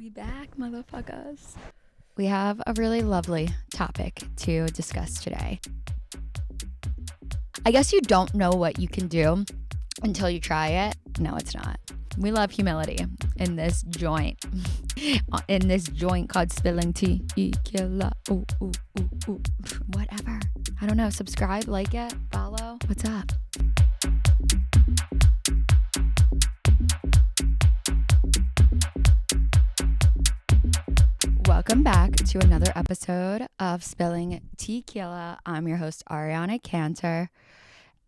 We back, motherfuckers. We have a really lovely topic to discuss today. I guess you don't know what you can do until you try it. No, it's not. We love humility in this joint. In this joint called Spilling Tea. Killer. Ooh, ooh, ooh, ooh. Whatever. I don't know. Subscribe, like it, follow. What's up? Welcome back to another episode of Spilling Tequila. I'm your host, Ariana Cantor,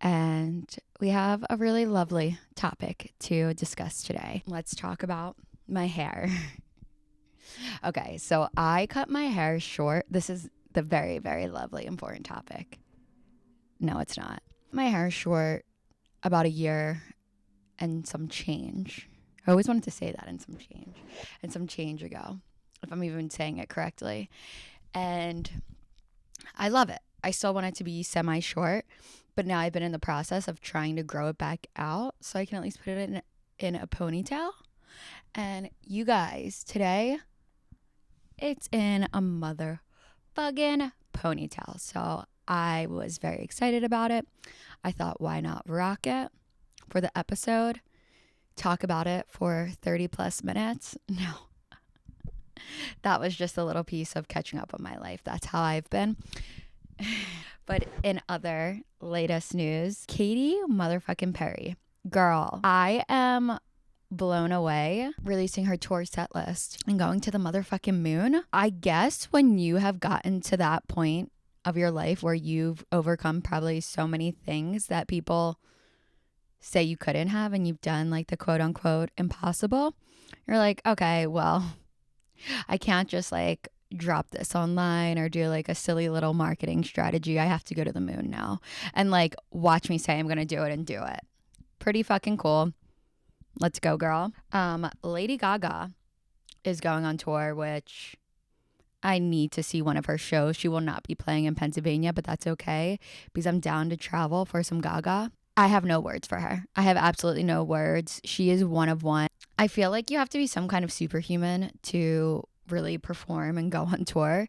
and we have a really lovely topic to discuss today. Let's talk about my hair. Okay, so I cut my hair short. This is the very, very lovely, important topic. No, it's not. My hair is short about a year and some change. I always wanted to say that, and some change ago, if I'm even saying it correctly. And I love it. I still want it to be semi-short, but now I've been in the process of trying to grow it back out so I can at least put it in a ponytail. And you guys, today, it's in a motherfucking ponytail. So I was very excited about it. I thought, why not rock it for the episode? Talk about it for 30 plus minutes? No. That was just a little piece of catching up on my life. That's how I've been. But in other latest news, Katy motherfucking Perry. Girl, I am blown away releasing her tour set list and going to the motherfucking moon. I guess when you have gotten to that point of your life where you've overcome probably so many things that people say you couldn't have, and you've done like the quote unquote impossible, you're like, okay, well, I can't just like drop this online or do like a silly little marketing strategy. I have to go to the moon now and like watch me say I'm gonna do it and do it. Pretty fucking cool. Let's go, girl. Lady Gaga is going on tour, which I need to see one of her shows. She will not be playing in Pennsylvania, but that's okay because I'm down to travel for some Gaga. I have no words for her. I have absolutely no words. She is one of one. I feel like you have to be some kind of superhuman to really perform and go on tour,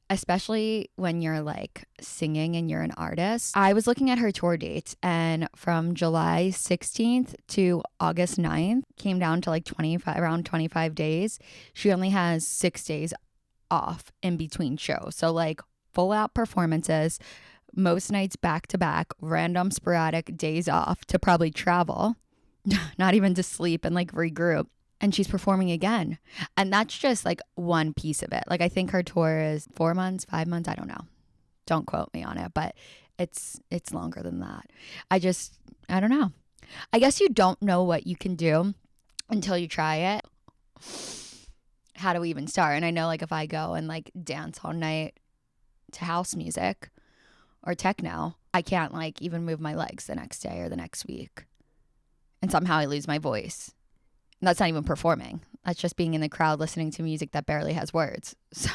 especially when you're like singing and you're an artist. I was looking at her tour dates, and from July 16th to August 9th, came down to like around 25 days. She only has 6 days off in between shows. So like full out performances, most nights back to back, random sporadic days off to probably travel, not even to sleep and like regroup. And she's performing again. And that's just like one piece of it. Like I think her tour is 4 months, 5 months. I don't know. Don't quote me on it, but it's longer than that. I don't know. I guess you don't know what you can do until you try it. How do we even start? And I know like if I go and like dance all night to house music or techno, I can't like even move my legs the next day or the next week. And somehow I lose my voice. And that's not even performing. That's just being in the crowd listening to music that barely has words. So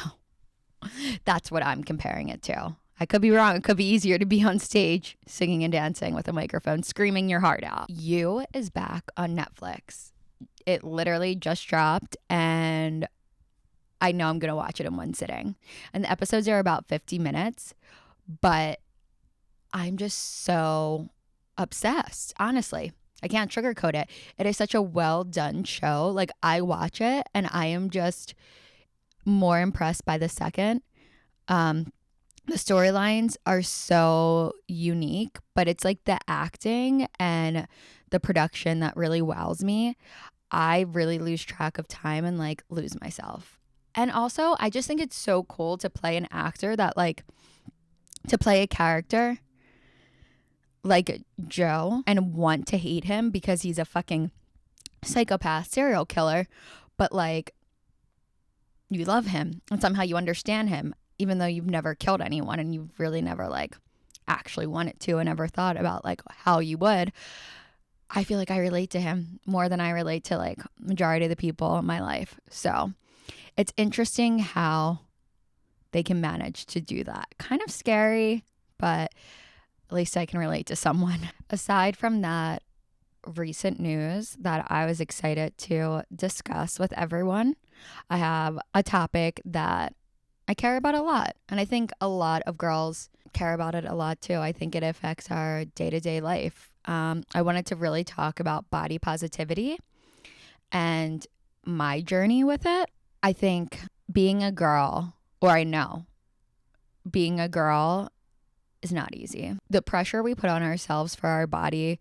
that's what I'm comparing it to. I could be wrong. It could be easier to be on stage singing and dancing with a microphone, screaming your heart out. You is back on Netflix. It literally just dropped, and I know I'm going to watch it in one sitting. And the episodes are about 50 minutes, but I'm just so obsessed, honestly. I can't sugarcoat it. It is such a well done show. Like I watch it and I am just more impressed by the second. The storylines are so unique, but it's like the acting and the production that really wows me. I really lose track of time and like lose myself. And also I just think it's so cool to play an actor that like, to play a character like Joe and want to hate him because he's a fucking psychopath serial killer, but like you love him and somehow you understand him even though you've never killed anyone and you've really never like actually wanted to and never thought about like how you would. I feel like I relate to him more than I relate to like majority of the people in my life. So it's interesting how they can manage to do that. Kind of scary, but at least I can relate to someone. Aside from that, recent news that I was excited to discuss with everyone. I have a topic that I care about a lot, and I think a lot of girls care about it a lot too. I think it affects our day-to-day life. I wanted to really talk about body positivity and my journey with it. I think being a girl, or I know being a girl is not easy. The pressure we put on ourselves for our body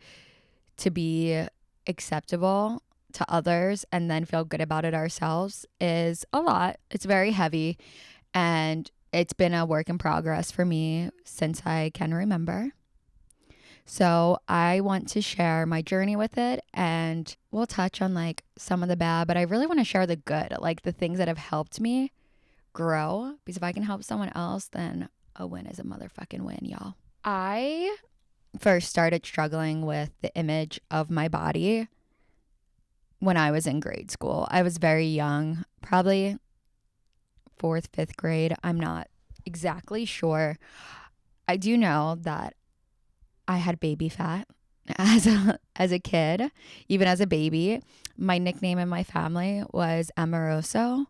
to be acceptable to others and then feel good about it ourselves is a lot. It's very heavy, and it's been a work in progress for me since I can remember. So I want to share my journey with it, and we'll touch on like some of the bad, but I really want to share the good, like the things that have helped me grow, because if I can help someone else, then a win is a motherfucking win, y'all. I first started struggling with the image of my body when I was in grade school. I was very young, probably fourth, fifth grade. I'm not exactly sure. I do know that I had baby fat as a kid, even as a baby. My nickname in my family was Amoroso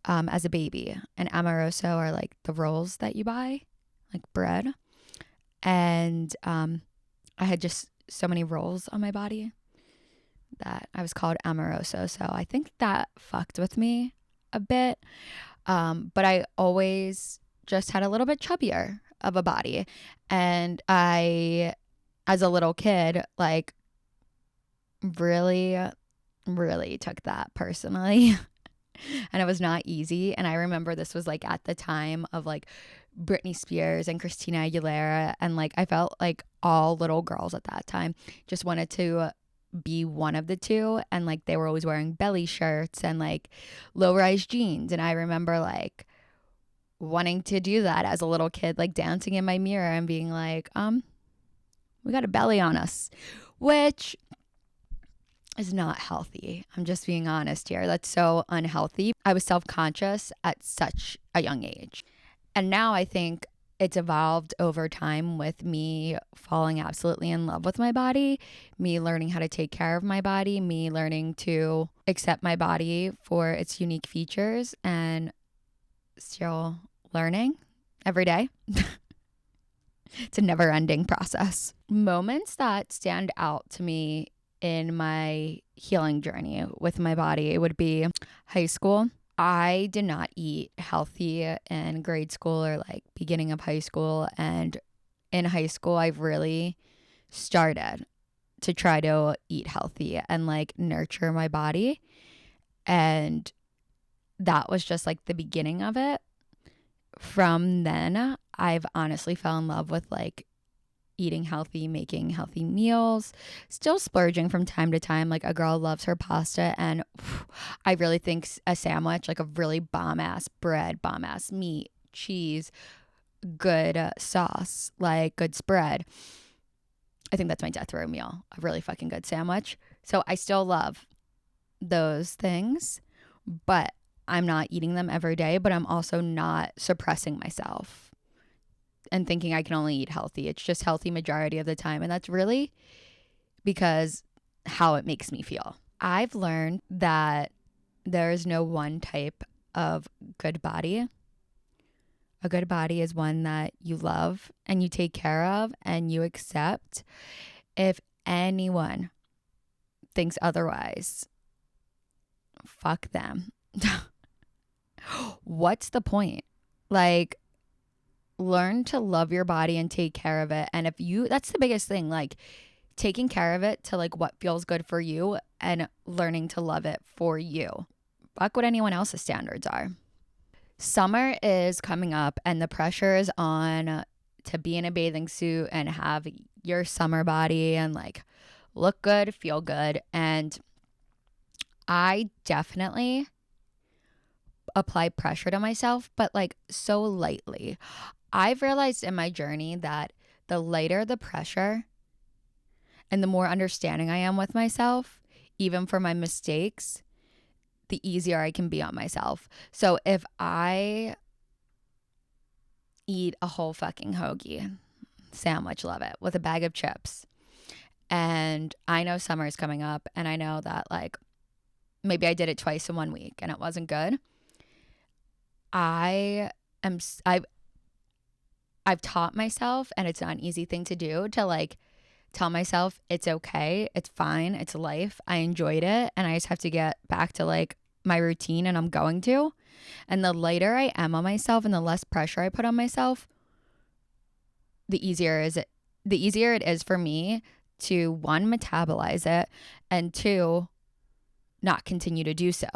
as a baby. And Amoroso are like the rolls that you buy, like bread. And I had just so many rolls on my body that I was called Amoroso. So I think that fucked with me a bit. But I always just had a little bit chubbier of a body. And I, as a little kid, like really, really took that personally. And it was not easy. And I remember this was like at the time of like Britney Spears and Christina Aguilera. And like I felt like all little girls at that time just wanted to be one of the two. And like they were always wearing belly shirts and like low-rise jeans. And I remember like wanting to do that as a little kid, like dancing in my mirror and being like, we got a belly on us, which is not healthy. I'm just being honest here. That's so unhealthy. I was self-conscious at such a young age. And now I think it's evolved over time with me falling absolutely in love with my body, me learning how to take care of my body, me learning to accept my body for its unique features, and still learning every day. It's a never-ending process. Moments that stand out to me in my healing journey with my body, it would be high school. I did not eat healthy in grade school or like beginning of high school. And in high school, I've really started to try to eat healthy and like nurture my body. And that was just like the beginning of it. From then, I've honestly fell in love with like eating healthy, making healthy meals, still splurging from time to time. Like a girl loves her pasta, and I really think a sandwich, like a really bomb-ass bread, bomb-ass meat, cheese, good sauce, like good spread. I think that's my death row meal, a really fucking good sandwich. So I still love those things, but I'm not eating them every day, but I'm also not suppressing myself and thinking I can only eat healthy. It's just healthy majority of the time. And that's really because how it makes me feel. I've learned that there is no one type of good body. A good body is one that you love and you take care of and you accept. If anyone thinks otherwise, fuck them. What's the point? Like, learn to love your body and take care of it. And if you, that's the biggest thing, like taking care of it to like what feels good for you and learning to love it for you. Fuck what anyone else's standards are. Summer is coming up and the pressure is on to be in a bathing suit and have your summer body and like look good, feel good. And I definitely apply pressure to myself, but like so lightly. I've realized in my journey that the lighter the pressure and the more understanding I am with myself, even for my mistakes, the easier I can be on myself. So if I eat a whole fucking hoagie sandwich, love it, with a bag of chips, And I know summer is coming up, and I know that like maybe I did it twice in 1 week and it wasn't good. I am I've taught myself, and it's not an easy thing to do, to like tell myself it's okay, it's fine, it's life. I enjoyed it, and I just have to get back to like my routine, and I'm going to. And the lighter I am on myself and the less pressure I put on myself, the easier it is for me to, one, metabolize it, and two, not continue to do so.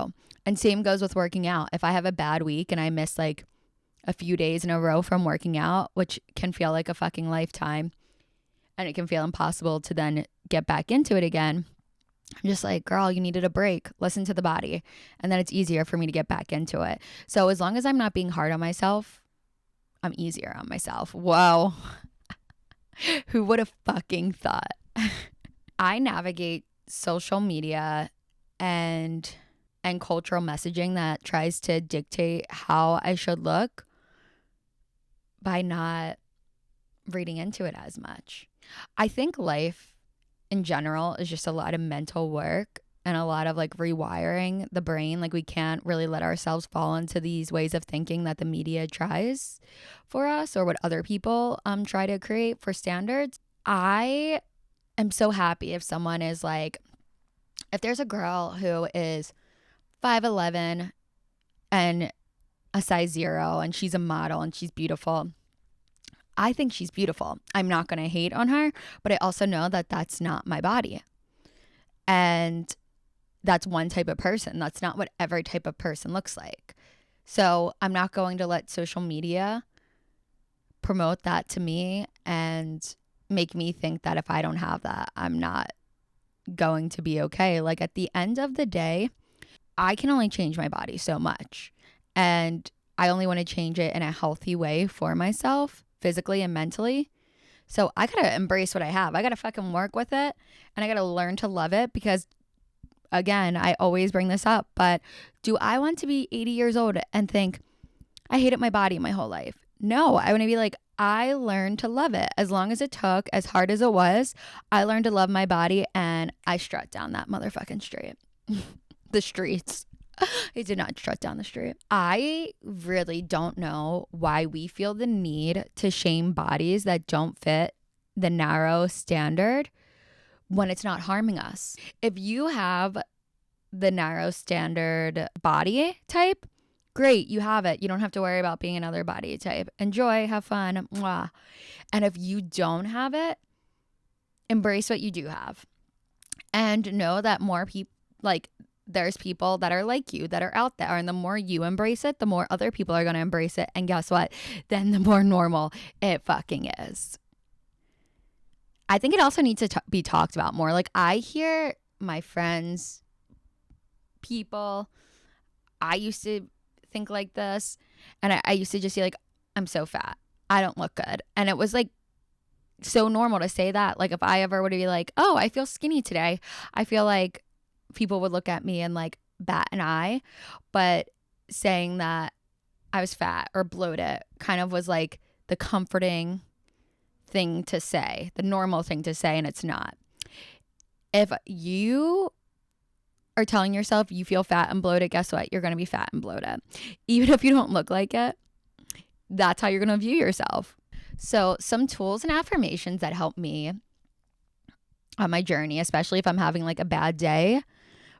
And same goes with working out. If I have a bad week and I miss like a few days in a row from working out, which can feel like a fucking lifetime, and it can feel impossible to then get back into it again, I'm just like, girl, you needed a break. Listen to the body. And then it's easier for me to get back into it. So as long as I'm not being hard on myself, I'm easier on myself. Whoa. Who would have fucking thought? I navigate social media and cultural messaging that tries to dictate how I should look by not reading into it as much. I think life in general is just a lot of mental work and a lot of like rewiring the brain. Like we can't really let ourselves fall into these ways of thinking that the media tries for us, or what other people try to create for standards. I am so happy if someone is like, if there's a girl who is 5'11" and a size 0 and she's a model and she's beautiful, I think she's beautiful. I'm not going to hate on her, but I also know that that's not my body. And that's one type of person. That's not what every type of person looks like. So I'm not going to let social media promote that to me and make me think that if I don't have that, I'm not going to be okay. Like at the end of the day, I can only change my body so much. And I only want to change it in a healthy way for myself, physically and mentally. So I gotta embrace what I have. I gotta fucking work with it, and I gotta learn to love it, because again, I always bring this up, but do I want to be 80 years old and think I hated my body my whole life? No, I want to be like, I learned to love it. As long as it took, as hard as it was, I learned to love my body, and I strut down that motherfucking street. The streets. I did not strut down the street. I really don't know why we feel the need to shame bodies that don't fit the narrow standard when it's not harming us. If you have the narrow standard body type, great, you have it. You don't have to worry about being another body type. Enjoy, have fun. Mwah. And if you don't have it, embrace what you do have. And know that more people, like, there's people that are like you that are out there, and the more you embrace it, the more other people are going to embrace it. And guess what? Then the more normal it fucking is. I think it also needs to be talked about more. Like, I hear my friends, people, I used to think like this, and I used to just be like, I'm so fat, I don't look good. And it was like so normal to say that. Like, if I ever would be like, oh, I feel skinny today, I feel like people would look at me and like bat an eye. But saying that I was fat or bloated kind of was like the comforting thing to say, the normal thing to say, and it's not. If you are telling yourself you feel fat and bloated, guess what? You're going to be fat and bloated. Even if you don't look like it, that's how you're going to view yourself. So some tools and affirmations that help me on my journey, especially if I'm having like a bad day,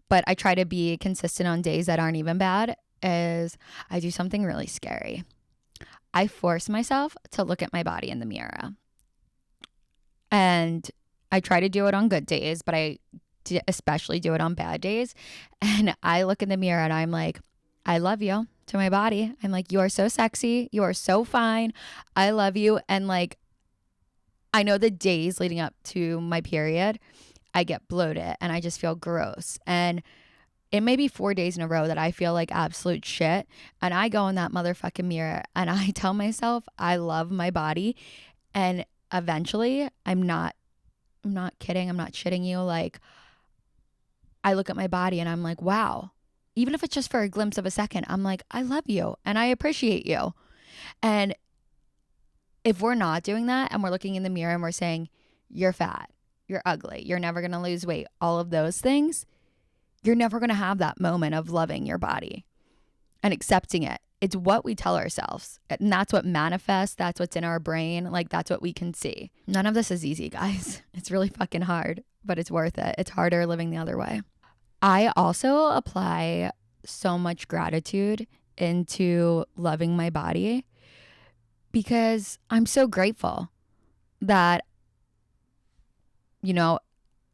but I try to be consistent on days that aren't even bad, is I do something really scary. I force myself to look at my body in the mirror. And I try to do it on good days, but I especially do it on bad days. And I look in the mirror and I'm like, I love you, to my body. I'm like, you are so sexy. You are so fine. I love you. And like, I know the days leading up to my period, I get bloated and I just feel gross. And it may be 4 days in a row that I feel like absolute shit. And I go in that motherfucking mirror and I tell myself I love my body. And eventually, I'm not kidding. I'm not shitting you. Like, I look at my body and I'm like, wow. Even if it's just for a glimpse of a second, I'm like, I love you and I appreciate you. And if we're not doing that and we're looking in the mirror and we're saying, you're fat, you're ugly, you're never going to lose weight, all of those things, you're never going to have that moment of loving your body and accepting it. It's what we tell ourselves. And that's what manifests. That's what's in our brain. Like, that's what we can see. None of this is easy, guys. It's really fucking hard, but it's worth it. It's harder living the other way. I also apply so much gratitude into loving my body because I'm so grateful that,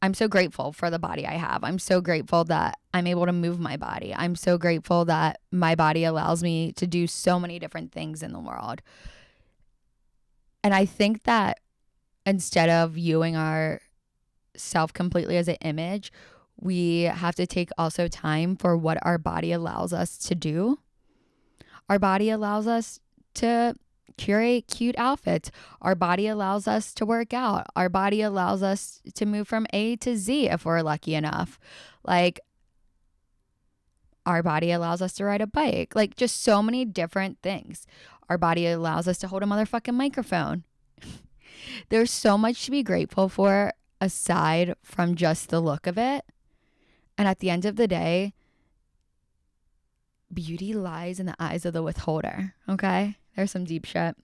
I'm so grateful for the body I have. I'm so grateful that I'm able to move my body. I'm so grateful that my body allows me to do so many different things in the world. And I think that instead of viewing our self completely as an image, we have to take also time for what our body allows us to do. Our body allows us to curate cute outfits. Our body allows us to work out. Our body allows us to move from A to Z if we're lucky enough. Like, our body allows us to ride a bike. Like, just so many different things. Our body allows us to hold a motherfucking microphone. There's so much to be grateful for aside from just the look of it. And at the end of the day, beauty lies in the eyes of the withholder, okay? There's some deep shit.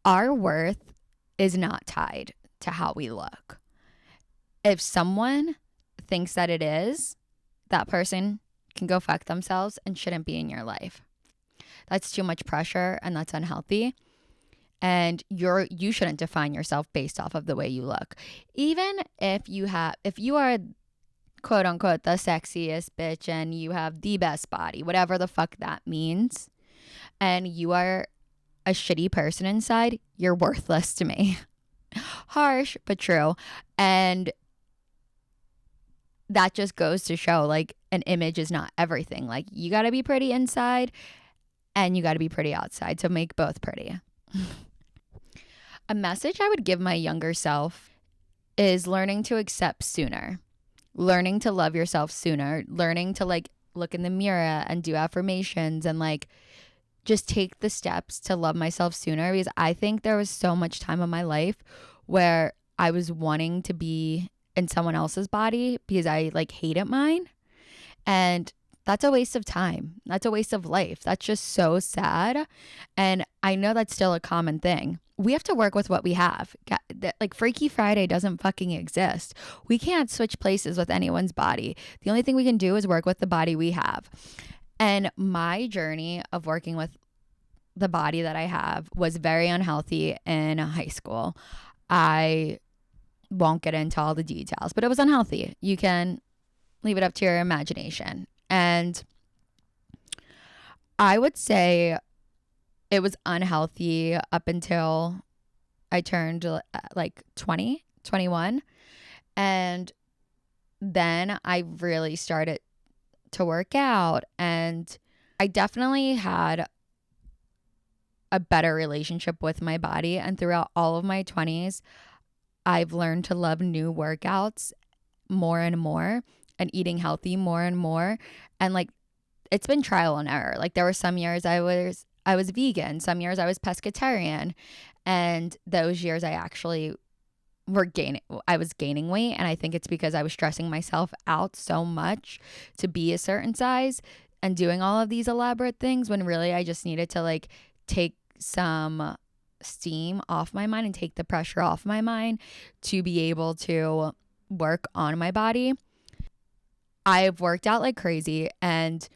Our worth is not tied to how we look. If someone thinks that it is, that person can go fuck themselves and shouldn't be in your life. That's too much pressure and that's unhealthy. And you shouldn't define yourself based off of the way you look. Even if you are quote unquote the sexiest bitch and you have the best body, whatever the fuck that means, and you are a shitty person inside, you're worthless to me. Harsh, but true. And that just goes to show, like, an image is not everything. Like, you got to be pretty inside and you got to be pretty outside to make both pretty. A message I would give my younger self is learning to accept sooner, learning to love yourself sooner, learning to, like, look in the mirror and do affirmations and, like, just take the steps to love myself sooner, because I think there was so much time in my life where I was wanting to be in someone else's body because I, like, hated mine. And that's a waste of time. That's a waste of life. That's just so sad. And I know that's still a common thing. We have to work with what we have. Like, Freaky Friday doesn't fucking exist. We can't switch places with anyone's body. The only thing we can do is work with the body we have. And my journey of working with the body that I have was very unhealthy in high school. I won't get into all the details, but it was unhealthy. You can leave it up to your imagination. And I would say it was unhealthy up until I turned like 20, 21. And then I really started to work out, and I definitely had a better relationship with my body. And throughout all of my 20s, I've learned to love new workouts more and more and eating healthy more and more. And, like, it's been trial and error. Like, there were some years I was vegan, some years I was pescatarian, and those years I actually was gaining weight. And I think it's because I was stressing myself out so much to be a certain size and doing all of these elaborate things, when really I just needed to, like, take some steam off my mind and take the pressure off my mind to be able to work on my body. I've worked out like crazy, and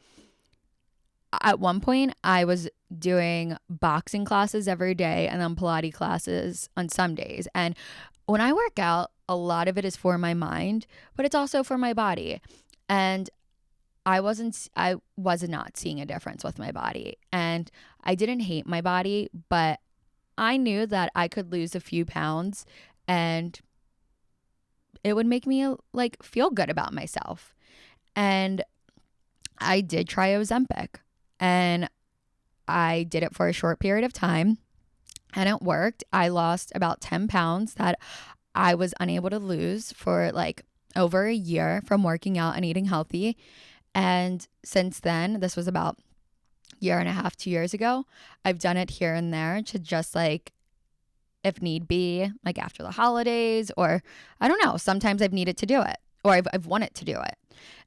at one point I was doing boxing classes every day and then Pilates classes on some days. And when I work out, a lot of it is for my mind, but it's also for my body. And I was not seeing a difference with my body. And I didn't hate my body, but I knew that I could lose a few pounds and it would make me, like, feel good about myself. And I did try Ozempic, and I did it for a short period of time, and it worked. I lost about 10 pounds that I was unable to lose for, like, over a year from working out and eating healthy. And since then, this was about a year and a half, 2 years ago, I've done it here and there to just, like, if need be, like after the holidays, or I don't know, sometimes I've needed to do it, or I've wanted to do it,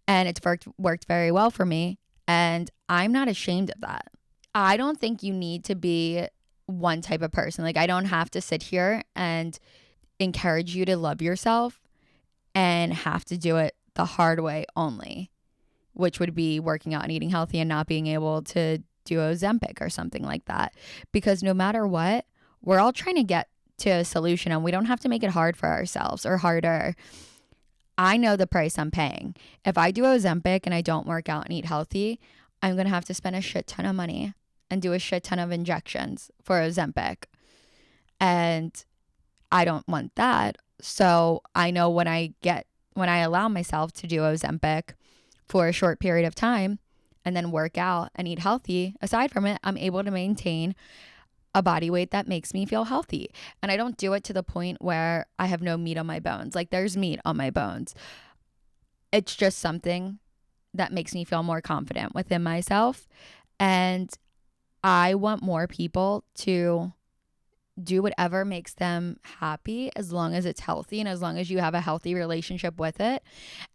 and it's worked very well for me, and I'm not ashamed of that. I don't think you need to be one type of person. Like, I don't have to sit here and encourage you to love yourself and have to do it the hard way only, which would be working out and eating healthy and not being able to do Ozempic or something like that. Because no matter what, we're all trying to get to a solution, and we don't have to make it hard for ourselves or harder. I know the price I'm paying. If I do Ozempic and I don't work out and eat healthy, I'm going to have to spend a shit ton of money and do a shit ton of injections for Ozempic. And I don't want that. So I know when I allow myself to do Ozempic for a short period of time and then work out and eat healthy, aside from it, I'm able to maintain a body weight that makes me feel healthy. And I don't do it to the point where I have no meat on my bones. Like, there's meat on my bones. It's just something that makes me feel more confident within myself. And I want more people to do whatever makes them happy, as long as it's healthy and as long as you have a healthy relationship with it.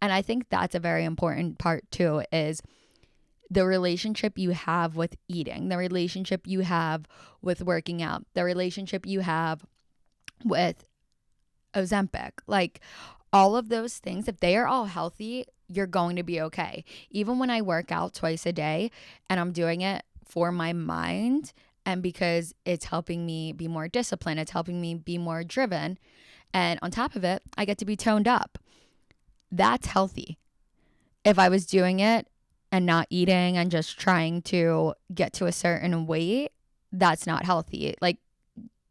And I think that's a very important part too, is the relationship you have with eating, the relationship you have with working out, the relationship you have with Ozempic. Like, all of those things, if they are all healthy, you're going to be okay. Even when I work out twice a day and I'm doing it for my mind, and because it's helping me be more disciplined, it's helping me be more driven, and on top of it, I get to be toned up. That's healthy. If I was doing it and not eating and just trying to get to a certain weight, that's not healthy. Like,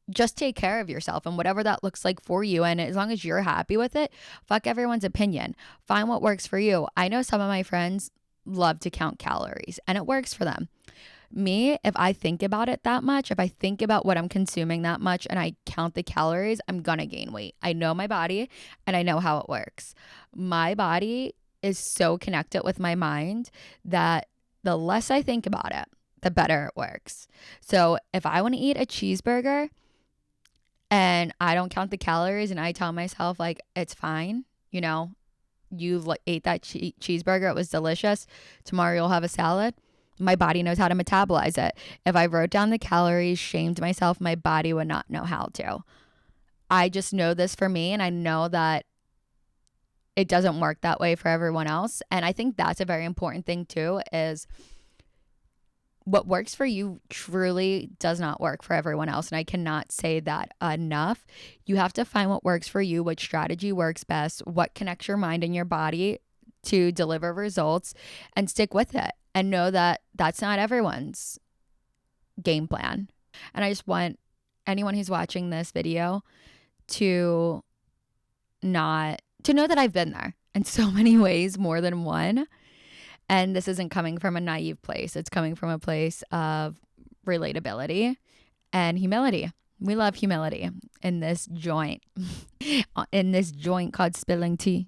just take care of yourself and whatever that looks like for you. And as long as you're happy with it, fuck everyone's opinion. Find what works for you. I know some of my friends love to count calories and it works for them. Me, if I think about it that much, if I think about what I'm consuming that much and I count the calories, I'm gonna gain weight. I know my body and I know how it works. My body is so connected with my mind that the less I think about it, the better it works. So if I want to eat a cheeseburger and I don't count the calories and I tell myself, like, it's fine, you know, you ate that cheeseburger, it was delicious, tomorrow you'll have a salad. My body knows how to metabolize it. If I wrote down the calories, shamed myself, my body would not know how to. I just know this for me, and I know that it doesn't work that way for everyone else. And I think that's a very important thing too, is what works for you truly does not work for everyone else. And I cannot say that enough. You have to find what works for you, what strategy works best, what connects your mind and your body to deliver results, and stick with it. And know that that's not everyone's game plan. And I just want anyone who's watching this video to know that I've been there in so many ways, more than one. And this isn't coming from a naive place. It's coming from a place of relatability and humility. We love humility in this joint. In this joint called Spilling Tea.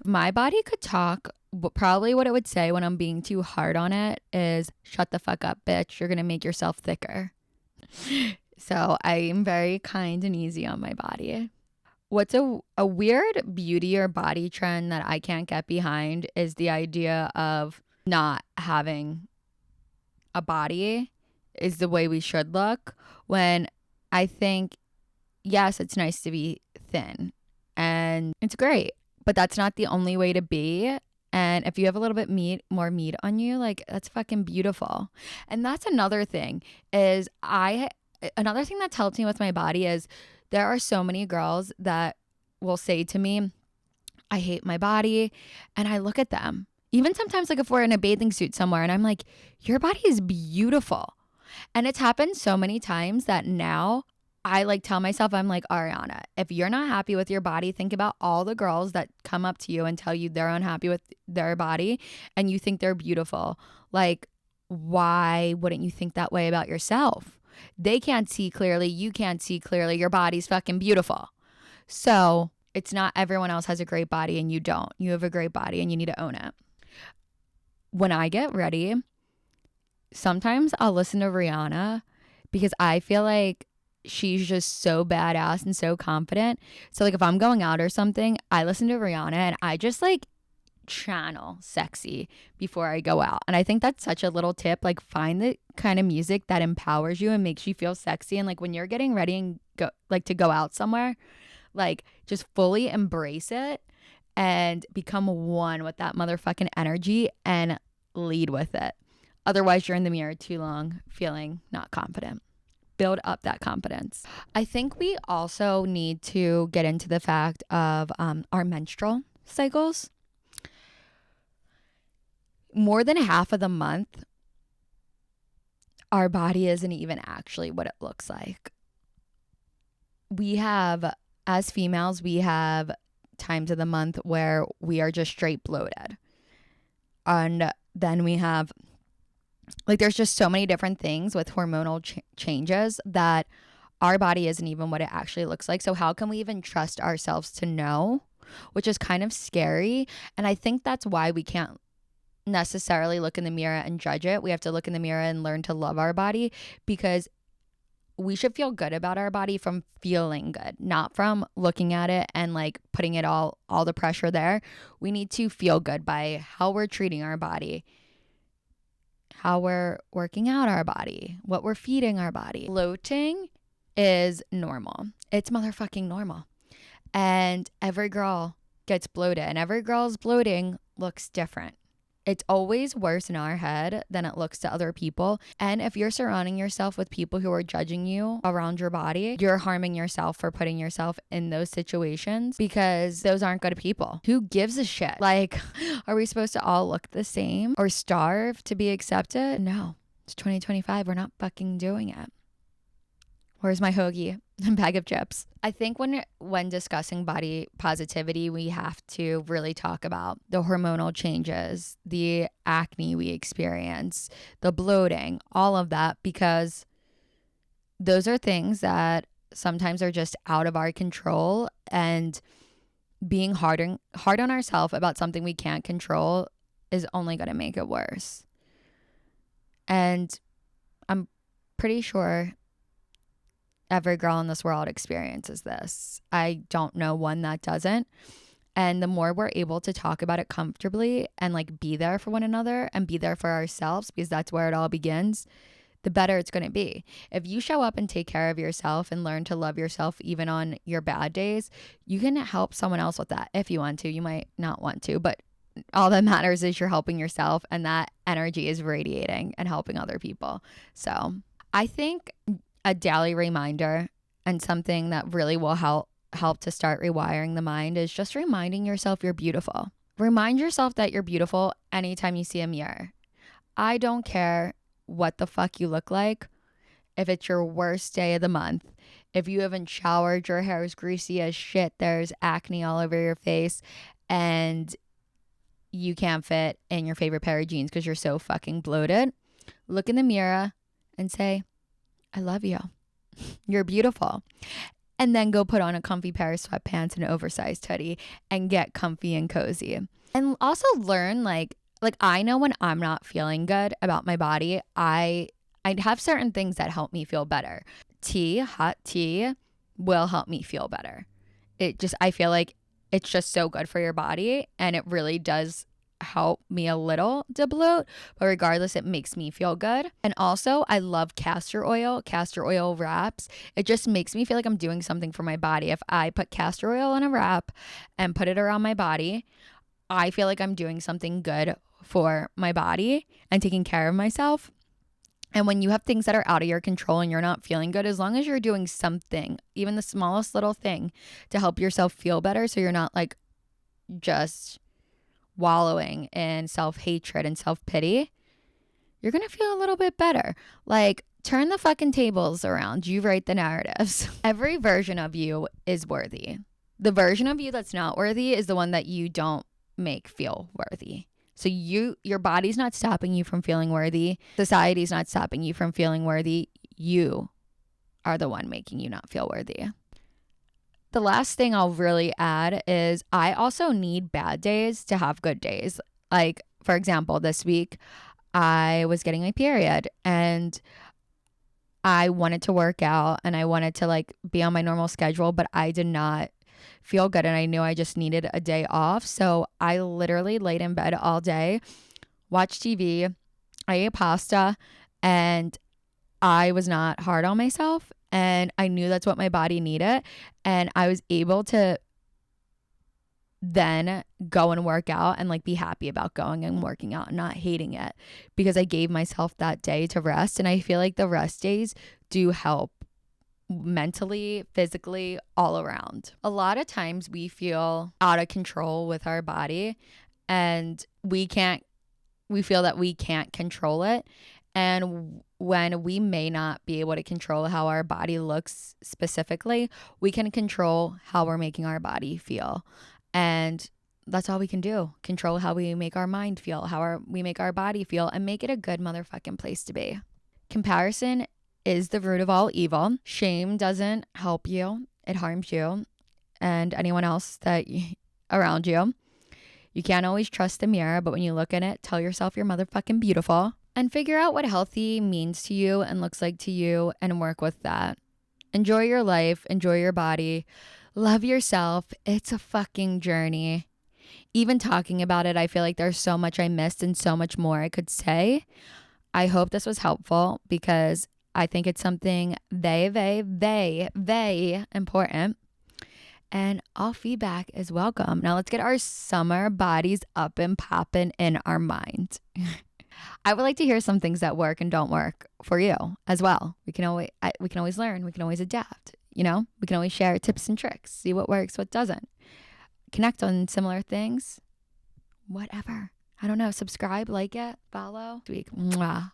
My body could talk, but probably what it would say when I'm being too hard on it is, shut the fuck up, bitch. You're going to make yourself thicker. So I am very kind and easy on my body. What's a weird beauty or body trend that I can't get behind is the idea of not having a body is the way we should look, when I think, yes, it's nice to be thin and it's great, but that's not the only way to be. And if you have a little bit more meat on you, like, that's fucking beautiful. And that's another thing another thing that's helped me with my body is there are so many girls that will say to me, I hate my body. And I look at them, even sometimes, like if we're in a bathing suit somewhere, and I'm like, your body is beautiful. And it's happened so many times that now I like tell myself, I'm like, Ariana, if you're not happy with your body, think about all the girls that come up to you and tell you they're unhappy with their body and you think they're beautiful. Like, why wouldn't you think that way about yourself? They can't see clearly. You can't see clearly. Your body's fucking beautiful. So it's not everyone else has a great body and you don't. You have a great body and you need to own it. When I get ready, sometimes I'll listen to Rihanna because I feel like she's just so badass and so confident. So like if I'm going out or something, I listen to Rihanna and I just like channel sexy before I go out. And I think that's such a little tip. Like find the kind of music that empowers you and makes you feel sexy. And like when you're getting ready and go like to go out somewhere, like just fully embrace it and become one with that motherfucking energy and lead with it. Otherwise, you're in the mirror too long feeling not confident. Build up that confidence. I think we also need to get into the fact of our menstrual cycles. More than half of the month, our body isn't even actually what it looks like. We have, as females, we have times of the month where we are just straight bloated. And then we have, like, there's just so many different things with hormonal changes that our body isn't even what it actually looks like. So how can we even trust ourselves to know? Which is kind of scary. And I think that's why we can't necessarily look in the mirror and judge it. We have to look in the mirror and learn to love our body, because we should feel good about our body from feeling good, not from looking at it and like putting it all the pressure there. We need to feel good by how we're treating our body, how we're working out our body, what we're feeding our body. Bloating is normal. It's motherfucking normal. And every girl gets bloated, and every girl's bloating looks different. It's always worse in our head than it looks to other people. And if you're surrounding yourself with people who are judging you around your body, you're harming yourself for putting yourself in those situations, because those aren't good people. Who gives a shit? Like, are we supposed to all look the same or starve to be accepted? No, it's 2025. We're not fucking doing it. Where's my hoagie and bag of chips? I think when discussing body positivity, we have to really talk about the hormonal changes, the acne we experience, the bloating, all of that, because those are things that sometimes are just out of our control, and being hard on ourselves about something we can't control is only going to make it worse. And I'm pretty sure every girl in this world experiences this. I don't know one that doesn't. And the more we're able to talk about it comfortably and like be there for one another and be there for ourselves, because that's where it all begins, the better it's going to be. If you show up and take care of yourself and learn to love yourself even on your bad days, you can help someone else with that if you want to. You might not want to, but all that matters is you're helping yourself, and that energy is radiating and helping other people. So I think a daily reminder and something that really will help to start rewiring the mind is just reminding yourself you're beautiful. Remind yourself that you're beautiful anytime you see a mirror. I don't care what the fuck you look like. If it's your worst day of the month, if you haven't showered, your hair is greasy as shit, there's acne all over your face, and you can't fit in your favorite pair of jeans because you're so fucking bloated, look in the mirror and say, I love you. You're beautiful. And then go put on a comfy pair of sweatpants and an oversized hoodie and get comfy and cozy. And also learn, like I know when I'm not feeling good about my body, I have certain things that help me feel better. Hot tea will help me feel better. I feel like it's just so good for your body, and it really does help me a little to bloat, but regardless, it makes me feel good. And also, I love castor oil wraps. It just makes me feel like I'm doing something for my body. If I put castor oil in a wrap and put it around my body, I feel like I'm doing something good for my body and taking care of myself. And when you have things that are out of your control and you're not feeling good, as long as you're doing something, even the smallest little thing, to help yourself feel better, so you're not like just wallowing in self-hatred and self-pity, you're gonna feel a little bit better. Like, turn the fucking tables around. You write the narratives. Every version of you is worthy. The version of you that's not worthy is the one that you don't make feel worthy. So your body's not stopping you from feeling worthy. Society's not stopping you from feeling worthy. You are the one making you not feel worthy. The last thing I'll really add is I also need bad days to have good days. Like, for example, this week I was getting my period, and I wanted to work out and I wanted to like be on my normal schedule, but I did not feel good and I knew I just needed a day off. So I literally laid in bed all day, watched TV, I ate pasta, and I was not hard on myself. And I knew that's what my body needed. And I was able to then go and work out and like be happy about going and working out and not hating it because I gave myself that day to rest. And I feel like the rest days do help mentally, physically, all around. A lot of times we feel out of control with our body and we feel that we can't control it. And when we may not be able to control how our body looks specifically, we can control how we're making our body feel. And that's all we can do. Control how we make our mind feel, we make our body feel, and make it a good motherfucking place to be. Comparison is the root of all evil. Shame doesn't help you. It harms you and anyone else around you. You can't always trust the mirror, but when you look in it, tell yourself you're motherfucking beautiful and figure out what healthy means to you and looks like to you and work with that. Enjoy your life. Enjoy your body. Love yourself. It's a fucking journey. Even talking about it, I feel like there's so much I missed and so much more I could say. I hope this was helpful because I think it's something very important. And all feedback is welcome. Now let's get our summer bodies up and popping in our mind. I would like to hear some things that work and don't work for you as well. We can always learn. We can always adapt. We can always share tips and tricks, see what works, what doesn't. Connect on similar things. Whatever. I don't know. Subscribe, like it, follow. Mwah.